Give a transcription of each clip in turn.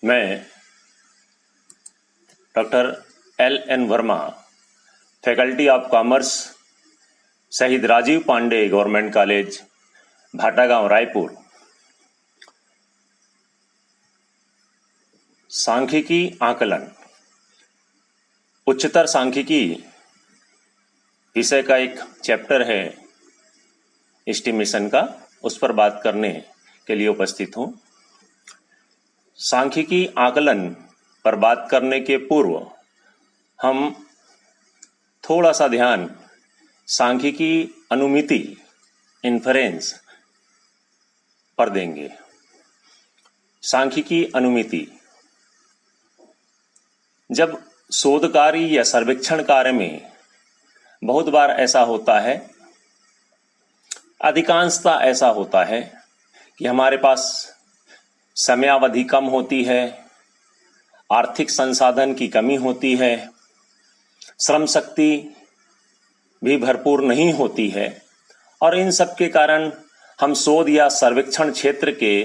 मैं doctor L.N. Verma, faculty of commerce, शहीद Rajiv Pandey government college, Bhatagaon, Raipur, सांख्यिकी आकलन, उच्चतर सांख्यिकी विषय का एक चैप्टर है एस्टिमेशन का, उस पर बात करने के लिए उपस्थित हूँ। सांख्यिकी आकलन पर बात करने के पूर्व हम थोड़ा सा ध्यान सांख्यिकी अनुमिति इन्फरेंस पर देंगे। सांख्यिकी अनुमिति, जब शोध कार्य या सर्वेक्षण कार्य में बहुत बार ऐसा होता है, अधिकांशतः ऐसा होता है कि हमारे पास समयावधि कम होती है, आर्थिक संसाधन की कमी होती है, श्रम शक्ति भी भरपूर नहीं होती है, और इन सब के कारण हम शोध या सर्वेक्षण क्षेत्र के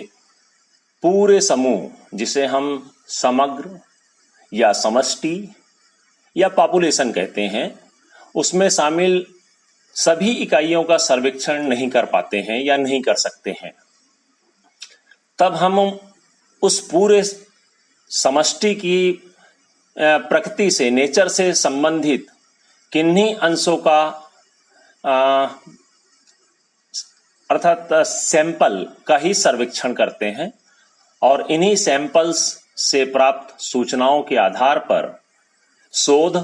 पूरे समूह, जिसे हम समग्र या समष्टि या पॉपुलेशन कहते हैं, उसमें शामिल सभी इकाइयों का सर्वेक्षण नहीं कर पाते हैं या नहीं कर सकते हैं। तब हम उस पूरे समष्टि की प्रकृति से, नेचर से संबंधित किन्हीं अंशों का अर्थात सैंपल का ही सर्वेक्षण करते हैं, और इन्हीं सैंपल्स से प्राप्त सूचनाओं के आधार पर शोध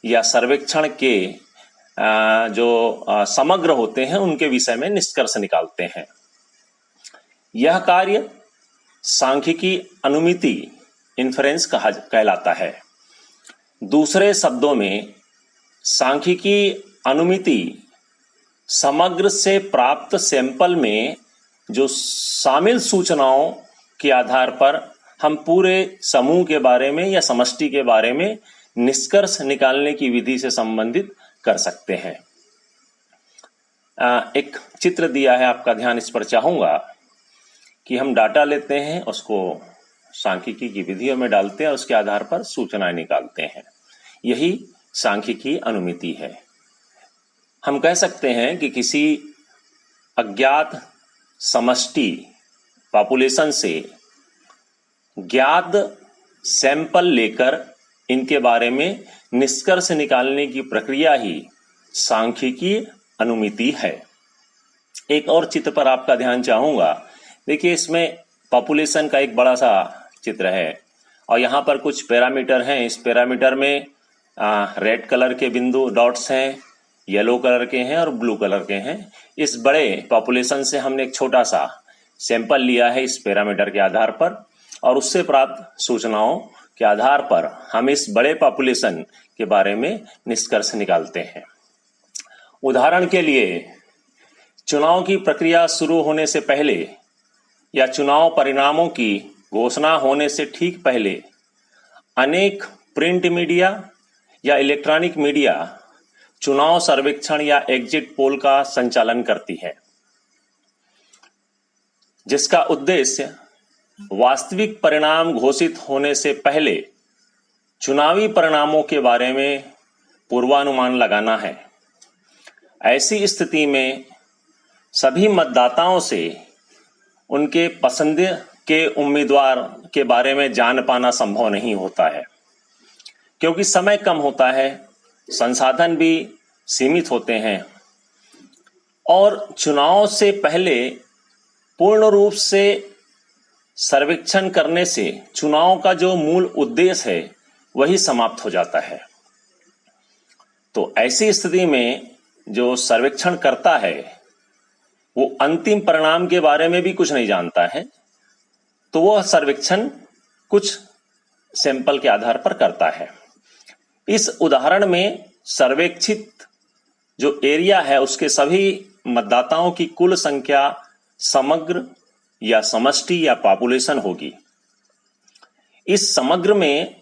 या सर्वेक्षण के जो समग्र होते हैं उनके विषय में निष्कर्ष निकालते हैं। यह कार्य सांख्यिकी अनुमिति इन्फरेंस कहलाता है। दूसरे शब्दों में, सांख्यिकी अनुमिति समग्र से प्राप्त सैंपल में जो शामिल सूचनाओं के आधार पर हम पूरे समूह के बारे में या समष्टि के बारे में निष्कर्ष निकालने की विधि से संबंधित कर सकते हैं। एक चित्र दिया है, आपका ध्यान इस पर चाहूंगा कि हम डाटा लेते हैं, उसको सांख्यिकी की विधियों में डालते हैं, उसके आधार पर सूचनाएं निकालते हैं। यही सांख्यिकी अनुमिति है। हम कह सकते हैं कि किसी अज्ञात समष्टि पॉपुलेशन से ज्ञात सैंपल लेकर इनके बारे में निष्कर्ष निकालने की प्रक्रिया ही सांख्यिकी अनुमिति है। एक और चित्र पर आपका ध्यान चाहूंगा। देखिए, इसमें पॉपुलेशन का एक बड़ा सा चित्र है, और यहाँ पर कुछ पैरामीटर हैं। इस पैरामीटर में रेड कलर के बिंदु डॉट्स हैं, येलो कलर के हैं और ब्लू कलर के हैं। इस बड़े पॉपुलेशन से हमने एक छोटा सा सैंपल लिया है इस पैरामीटर के आधार पर, और उससे प्राप्त सूचनाओं के आधार पर हम इस बड़े पॉपुलेशन के बारे में निष्कर्ष निकालते हैं। उदाहरण के लिए, चुनाव की प्रक्रिया शुरू होने से पहले या चुनाव परिणामों की घोषणा होने से ठीक पहले अनेक प्रिंट मीडिया या इलेक्ट्रॉनिक मीडिया चुनाव सर्वेक्षण या एग्जिट पोल का संचालन करती है, जिसका उद्देश्य वास्तविक परिणाम घोषित होने से पहले चुनावी परिणामों के बारे में पूर्वानुमान लगाना है। ऐसी स्थिति में सभी मतदाताओं से उनके पसंद के उम्मीदवार के बारे में जान पाना संभव नहीं होता है, क्योंकि समय कम होता है, संसाधन भी सीमित होते हैं, और चुनाव से पहले पूर्ण रूप से सर्वेक्षण करने से चुनाव का जो मूल उद्देश्य है वही समाप्त हो जाता है। तो ऐसी स्थिति में जो सर्वेक्षण करता है वो अंतिम परिणाम के बारे में भी कुछ नहीं जानता है, तो वह सर्वेक्षण कुछ सैंपल के आधार पर करता है। इस उदाहरण में सर्वेक्षित जो एरिया है उसके सभी मतदाताओं की कुल संख्या समग्र या समष्टि या पॉपुलेशन होगी। इस समग्र में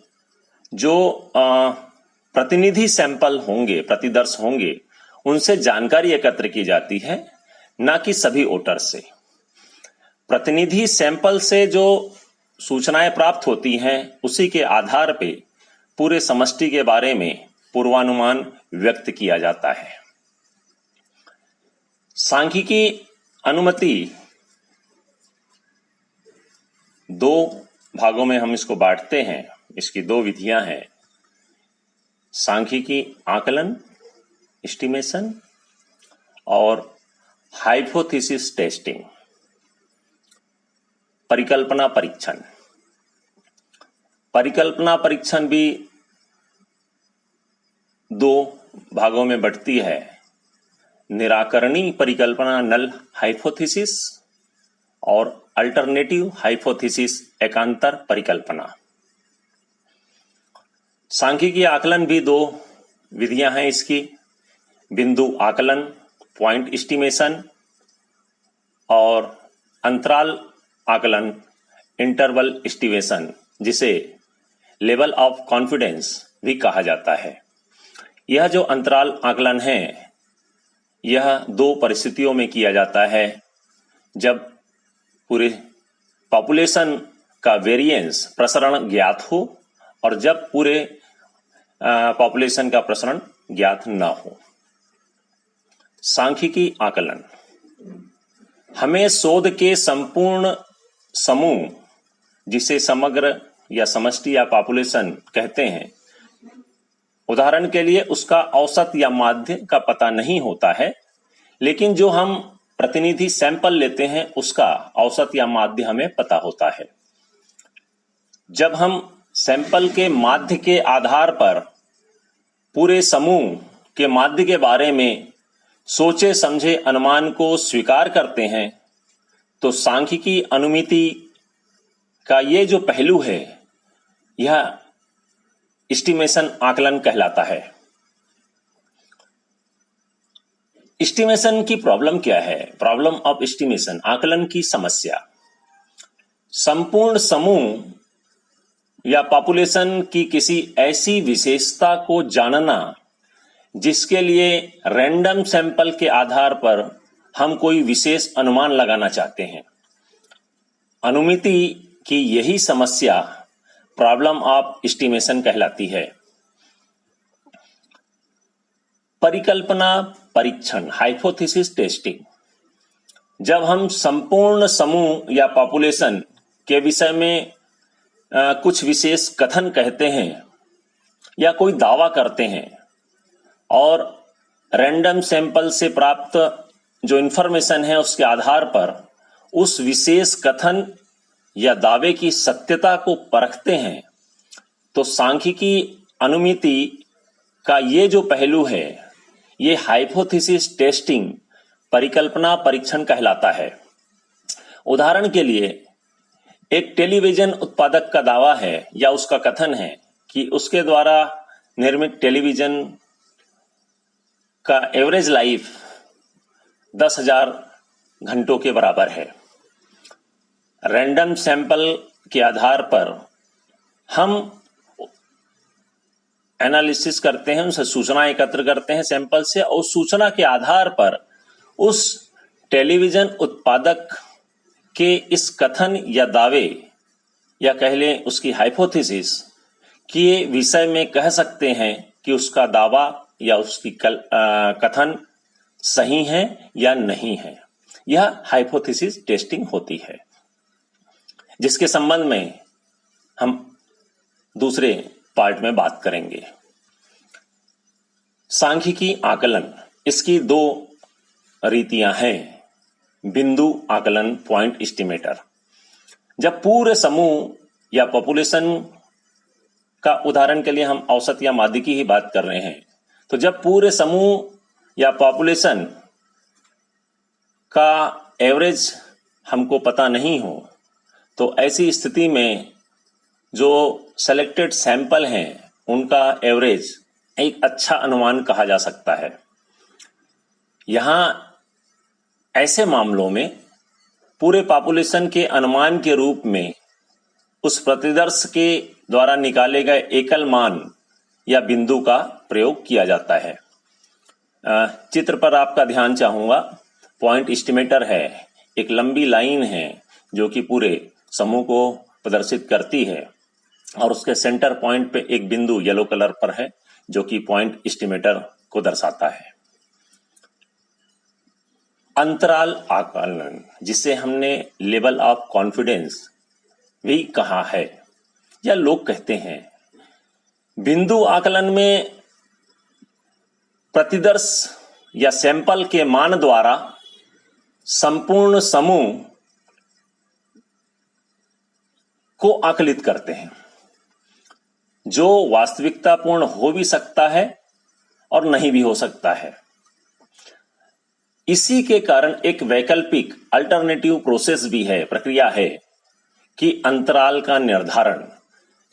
जो प्रतिनिधि सैंपल होंगे, प्रतिदर्श होंगे, उनसे जानकारी एकत्र की जाती है, ना कि सभी वोटर से। प्रतिनिधि सैंपल से जो सूचनाएं प्राप्त होती हैं उसी के आधार पे पूरे समष्टि के बारे में पूर्वानुमान व्यक्त किया जाता है। सांख्यिकी अनुमति दो भागों में हम इसको बांटते हैं। इसकी दो विधियां हैं, सांख्यिकी आकलन एस्टिमेशन और हाइपोथेसिस टेस्टिंग परिकल्पना परीक्षण। परिकल्पना परीक्षण भी दो भागों में बंटती है, निराकरणी परिकल्पना नल हाइपोथेसिस और अल्टरनेटिव हाइपोथेसिस एकांतर परिकल्पना। सांख्यिकी आकलन भी दो विधियां हैं इसकी, बिंदु आकलन पॉइंट एस्टिमेशन और अंतराल आकलन इंटरवल एस्टिमेशन, जिसे लेवल ऑफ कॉन्फिडेंस भी कहा जाता है। यह जो अंतराल आकलन है यह दो परिस्थितियों में किया जाता है, जब पूरे पॉपुलेशन का वेरिएंस प्रसरण ज्ञात हो और जब पूरे पॉपुलेशन का प्रसरण ज्ञात न हो। सांख्यिकी आकलन हमें शोध के संपूर्ण समूह, जिसे समग्र या समष्टि या पॉपुलेशन कहते हैं, उदाहरण के लिए उसका औसत या माध्य का पता नहीं होता है, लेकिन जो हम प्रतिनिधि सैंपल लेते हैं उसका औसत या माध्य हमें पता होता है। जब हम सैंपल के माध्य के आधार पर पूरे समूह के माध्य के बारे में सोचे समझे अनुमान को स्वीकार करते हैं, तो सांख्यिकी अनुमिति का ये जो पहलू है यह एस्टिमेशन आकलन कहलाता है। एस्टिमेशन की प्रॉब्लम क्या है? प्रॉब्लम ऑफ एस्टिमेशन, आकलन की समस्या। संपूर्ण समूह या पॉपुलेशन की किसी ऐसी विशेषता को जानना जिसके लिए रैंडम सैंपल के आधार पर हम कोई विशेष अनुमान लगाना चाहते हैं। अनुमिति की यही समस्या प्रॉब्लम ऑफ एस्टिमेशन कहलाती है। परिकल्पना परीक्षण हाइपोथेसिस टेस्टिंग, जब हम संपूर्ण समूह या पॉपुलेशन के विषय में कुछ विशेष कथन कहते हैं या कोई दावा करते हैं और रैंडम सैंपल से प्राप्त जो इंफॉर्मेशन है उसके आधार पर उस विशेष कथन या दावे की सत्यता को परखते हैं, तो सांख्यिकी अनुमिति का ये जो पहलू है ये हाइपोथेसिस टेस्टिंग परिकल्पना परीक्षण कहलाता है। उदाहरण के लिए एक टेलीविजन उत्पादक का दावा है या उसका कथन है कि उसके द्वारा निर्मित टेलीविजन का एवरेज लाइफ 10,000 घंटों के बराबर है। रैंडम सैंपल के आधार पर हम एनालिसिस करते हैं, उनसे सूचना एकत्र करते हैं सैंपल से, और सूचना के आधार पर उस टेलीविजन उत्पादक के इस कथन या दावे या कह लें उसकी हाइपोथेसिस के विषय में कह सकते हैं कि उसका दावा या उसकी कथन सही है या नहीं है। यह हाइपोथेसिस टेस्टिंग होती है, जिसके संबंध में हम दूसरे पार्ट में बात करेंगे। सांख्यिकी आकलन, इसकी दो रीतियां हैं। बिंदु आकलन पॉइंट एस्टिमेटर, जब पूरे समूह या पॉपुलेशन का, उदाहरण के लिए हम औसत या माध्य की ही बात कर रहे हैं, तो जब पूरे समूह या पॉपुलेशन का एवरेज हमको पता नहीं हो, तो ऐसी स्थिति में जो सेलेक्टेड सैंपल हैं उनका एवरेज एक अच्छा अनुमान कहा जा सकता है। यहां ऐसे मामलों में पूरे पॉपुलेशन के अनुमान के रूप में उस प्रतिदर्श के द्वारा निकाले गए एकल मान या बिंदु का प्रयोग किया जाता है। चित्र पर आपका ध्यान चाहूंगा। पॉइंट एस्टिमेटर है, एक लंबी लाइन है जो कि पूरे समूह को प्रदर्शित करती है और उसके सेंटर पॉइंट पे एक बिंदु येलो कलर पर है जो कि पॉइंट एस्टिमेटर को दर्शाता है। अंतराल आकलन, जिसे हमने लेवल ऑफ कॉन्फिडेंस भी कहा है या लोग कहते हैं, बिंदु आकलन में प्रतिदर्श या सैंपल के मान द्वारा संपूर्ण समूह को आकलित करते हैं, जो वास्तविकतापूर्ण हो भी सकता है और नहीं भी हो सकता है। इसी के कारण एक वैकल्पिक अल्टरनेटिव प्रोसेस भी है, प्रक्रिया है कि अंतराल का निर्धारण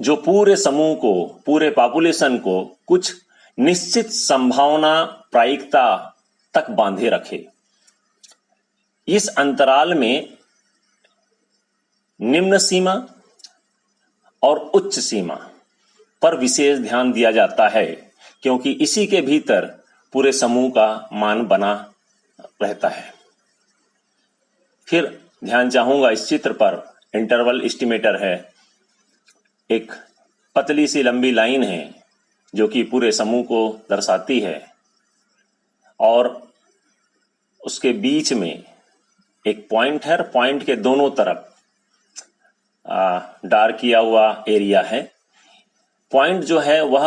जो पूरे समूह को, पूरे पॉपुलेशन को कुछ निश्चित संभावना प्रायिकता तक बांधे रखे। इस अंतराल में निम्न सीमा और उच्च सीमा पर विशेष ध्यान दिया जाता है, क्योंकि इसी के भीतर पूरे समूह का मान बना रहता है। फिर ध्यान चाहूंगा इस चित्र पर, इंटरवल एस्टिमेटर है, एक पतली सी लंबी लाइन है जो कि पूरे समूह को दर्शाती है और उसके बीच में एक पॉइंट है, पॉइंट के दोनों तरफ डार्क किया हुआ एरिया है। पॉइंट जो है वह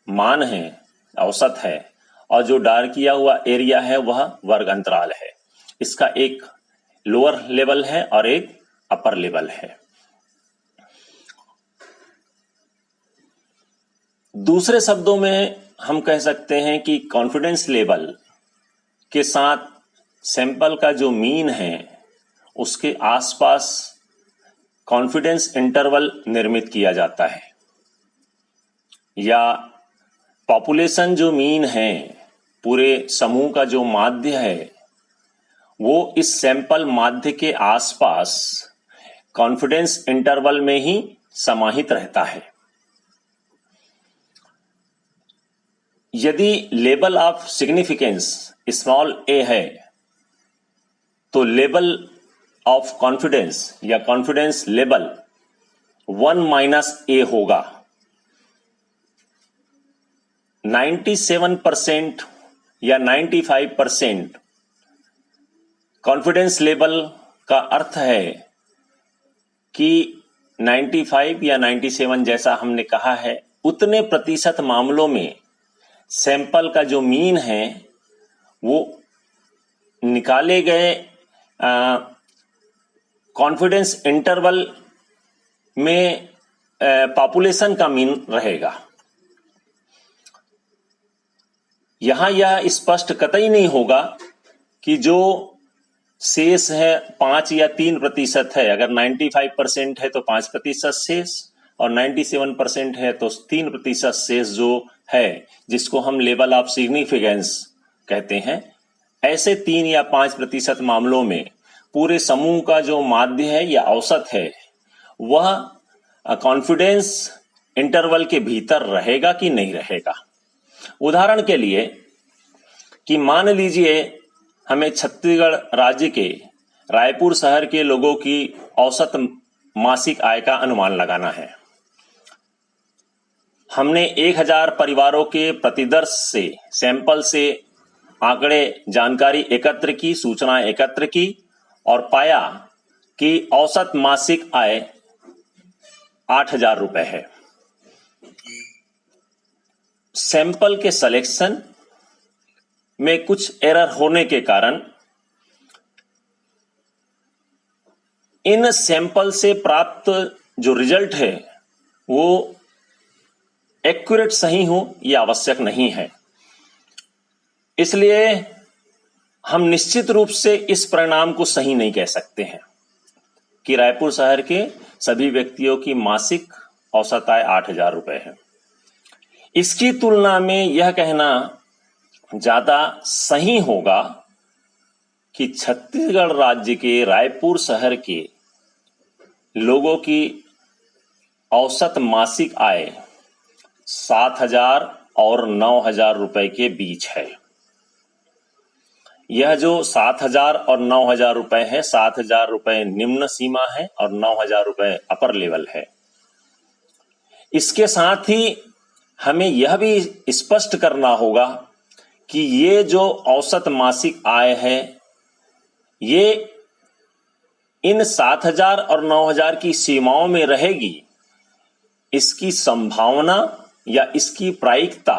मान है, औसत है, और जो डार्क किया हुआ एरिया है वह वर्ग अंतराल है। इसका एक लोअर लेवल है और एक अपर लेवल है। दूसरे शब्दों में हम कह सकते हैं कि कॉन्फिडेंस लेवल के साथ सैंपल का जो मीन है उसके आसपास कॉन्फिडेंस इंटरवल निर्मित किया जाता है, या पॉपुलेशन जो मीन है, पूरे समूह का जो माध्य है, वो इस सैंपल माध्य के आसपास कॉन्फिडेंस इंटरवल में ही समाहित रहता है। यदि लेवल ऑफ सिग्निफिकेंस स्मॉल ए है तो लेवल ऑफ कॉन्फिडेंस या कॉन्फिडेंस लेवल 1 - ए होगा। 97% या 95% कॉन्फिडेंस लेवल का अर्थ है कि 95 या 97 जैसा हमने कहा है, उतने प्रतिशत मामलों में सैंपल का जो मीन है वो निकाले गए कॉन्फिडेंस इंटरवल में पॉपुलेशन का मीन रहेगा। यहां यह स्पष्ट कतई नहीं होगा कि जो शेष है 5 या 3% है, अगर 95% है तो 5% शेष और 97% है तो 3% शेष जो है, जिसको हम लेवल ऑफ सिग्निफिकेंस कहते हैं। ऐसे 3 या 5% मामलों में पूरे समूह का जो माध्य है या औसत है वह कॉन्फिडेंस इंटरवल के भीतर रहेगा कि नहीं रहेगा। उदाहरण के लिए कि मान लीजिए हमें छत्तीसगढ़ राज्य के रायपुर शहर के लोगों की औसत मासिक आय का अनुमान लगाना है। हमने 1000 परिवारों के प्रतिदर्श से, सैंपल से आंकड़े, जानकारी एकत्र की, सूचना एकत्र की और पाया कि औसत मासिक आय 8000 रुपए है। सैंपल के सिलेक्शन में कुछ एरर होने के कारण इन सैंपल से प्राप्त जो रिजल्ट है वो एक्यूरेट सही हो यह आवश्यक नहीं है। इसलिए हम निश्चित रूप से इस परिणाम को सही नहीं कह सकते हैं कि रायपुर शहर के सभी व्यक्तियों की मासिक औसत आय 8000 रुपए है। इसकी तुलना में यह कहना ज्यादा सही होगा कि छत्तीसगढ़ राज्य के रायपुर शहर के लोगों की औसत मासिक आय 7000 और 9000 रुपए के बीच है। यह जो 7,000 और 9,000 रुपए है, 7,000 रुपए निम्न सीमा है और 9,000 रुपए अपर लेवल है। इसके साथ ही हमें यह भी स्पष्ट करना होगा कि ये जो औसत मासिक आय है, ये इन 7,000 और 9,000 की सीमाओं में रहेगी। इसकी संभावना या इसकी प्रायिकता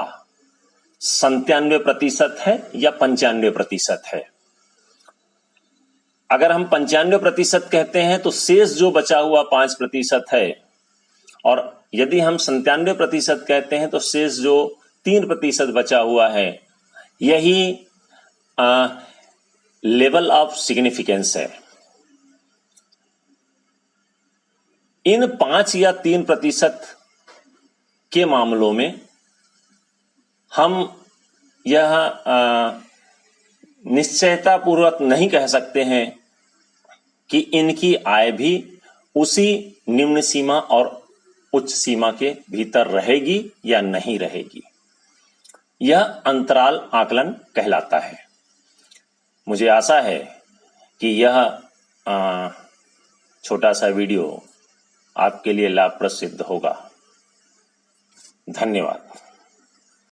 97% है या 95% है। अगर हम 95% कहते हैं तो शेष जो बचा हुआ 5% है, और यदि हम 97% कहते हैं तो शेष जो 3% बचा हुआ है, यही लेवल ऑफ सिग्निफिकेंस है। इन 5 या 3% के मामलों में हम यह निश्चयता पूर्वक नहीं कह सकते हैं कि इनकी आय भी उसी निम्न सीमा और उच्च सीमा के भीतर रहेगी या नहीं रहेगी। यह अंतराल आकलन कहलाता है। मुझे आशा है कि यह छोटा सा वीडियो आपके लिए लाभप्रद सिद्ध होगा। धन्यवाद।